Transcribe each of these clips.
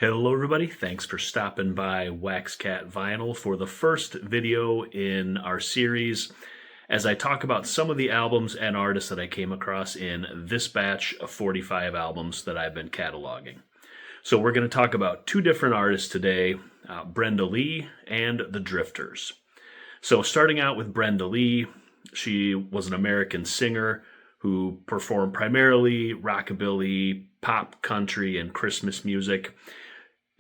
Hello everybody, thanks for stopping by Wax Cat Vinyl for the first video in our series as I talk about some of the albums and artists that I came across in this batch of 45 albums that I've been cataloging. So we're going to talk about two different artists today, Brenda Lee and the Drifters. So starting out with Brenda Lee, she was an American singer who performed primarily rockabilly, pop, country, and Christmas music.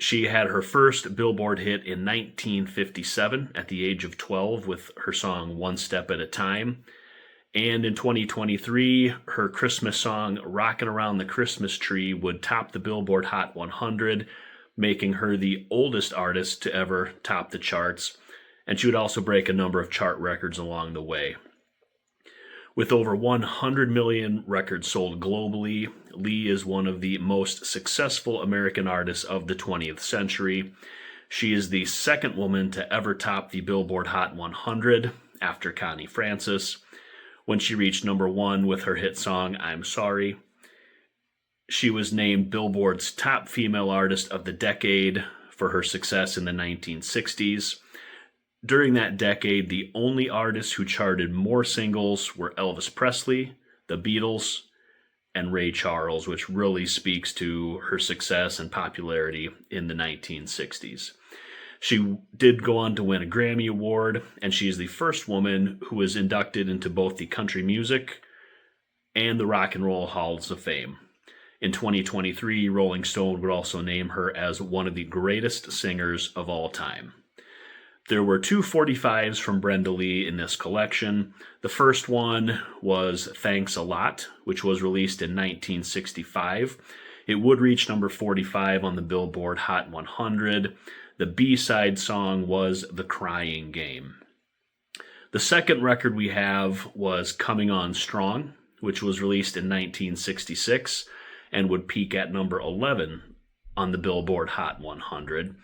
She had her first Billboard hit in 1957 at the age of 12 with her song One Step at a Time. And in 2023, her Christmas song Rockin' Around the Christmas Tree would top the Billboard Hot 100, making her the oldest artist to ever top the charts. And she would also break a number of chart records along the way. With over 100 million records sold globally, Lee is one of the most successful American artists of the 20th century. She is the second woman to ever top the Billboard Hot 100 after Connie Francis, when she reached number one with her hit song I'm Sorry. She was named Billboard's top female artist of the decade for her success in the 1960s. During that decade, the only artists who charted more singles were Elvis Presley, the Beatles, and Ray Charles, which really speaks to her success and popularity in the 1960s. She did go on to win a Grammy Award, and she is the first woman who was inducted into both the Country Music and the Rock and Roll Halls of Fame. In 2023, Rolling Stone would also name her as one of the greatest singers of all time. There were two 45s from Brenda Lee in this collection. The first one was Thanks a Lot, which was released in 1965. It would reach number 45 on the Billboard Hot 100. The B-side song was The Crying Game. The second record we have was Coming On Strong, which was released in 1966 and would peak at number 11 on the Billboard Hot 100.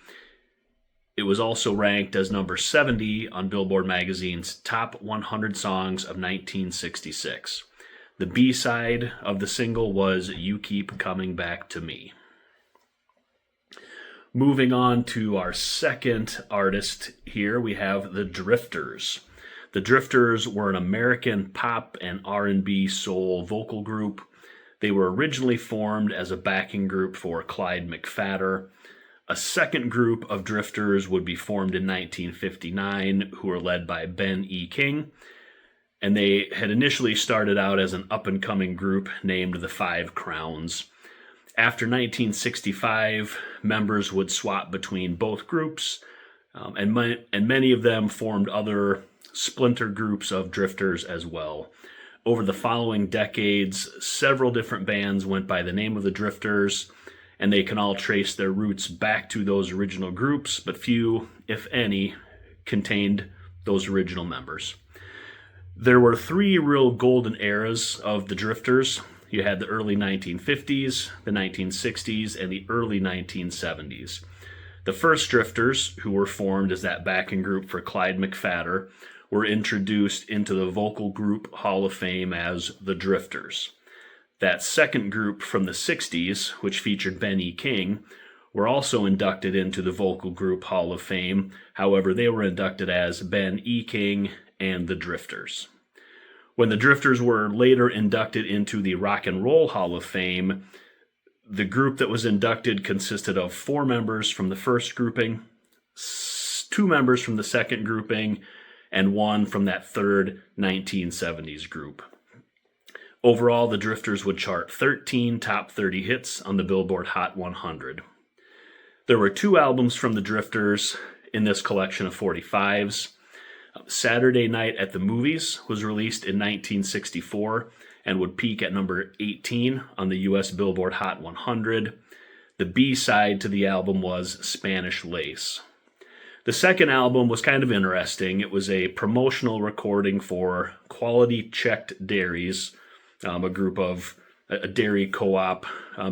It was also ranked as number 70 on Billboard magazine's Top 100 Songs of 1966. The B-side of the single was You Keep Coming Back to Me. Moving on to our second artist here, we have the Drifters. The Drifters were an American pop and R&B soul vocal group. They were originally formed as a backing group for Clyde McPhatter. A second group of drifters would be formed in 1959, who were led by Ben E. King, and they had initially started out as an up-and-coming group named the Five Crowns. After 1965, members would swap between both groups, and many of them formed other splinter groups of drifters as well. Over the following decades, several different bands went by the name of the Drifters, and they can all trace their roots back to those original groups, but few, if any, contained those original members. There were three real golden eras of the Drifters. You had the early 1950s, the 1960s, and the early 1970s. The first Drifters, who were formed as that backing group for Clyde McPhatter, were introduced into the Vocal Group Hall of Fame as the Drifters. That second group from the 60s, which featured Ben E. King, were also inducted into the Vocal Group Hall of Fame. However, they were inducted as Ben E. King and the Drifters. When the Drifters were later inducted into the Rock and Roll Hall of Fame, the group that was inducted consisted of 4 members from the first grouping, 2 members from the second grouping, and 1 from that third 1970s group. Overall, the Drifters would chart 13 top 30 hits on the Billboard Hot 100. There were 2 albums from the Drifters in this collection of 45s. Saturday Night at the Movies was released in 1964 and would peak at number 18 on the US Billboard Hot 100. The B-side to the album was Spanish Lace. The second album was kind of interesting. It was a promotional recording for Quality Checked Dairies, a dairy co-op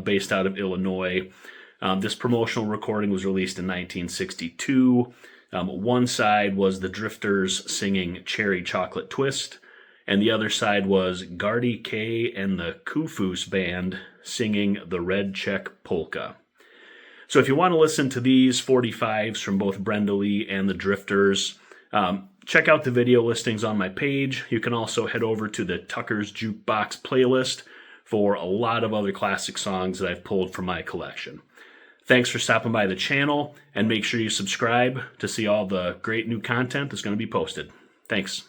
based out of Illinois. This promotional recording was released in 1962. One side was the Drifters singing Cherry Chocolate Twist, and the other side was Gardy Kay and the Kufus Band singing the Red Check Polka. So if you want to listen to these 45s from both Brenda Lee and the Drifters, check out the video listings on my page. You can also head over to the Tucker's Jukebox playlist for a lot of other classic songs that I've pulled from my collection. Thanks for stopping by the channel, and make sure you subscribe to see all the great new content that's going to be posted. Thanks.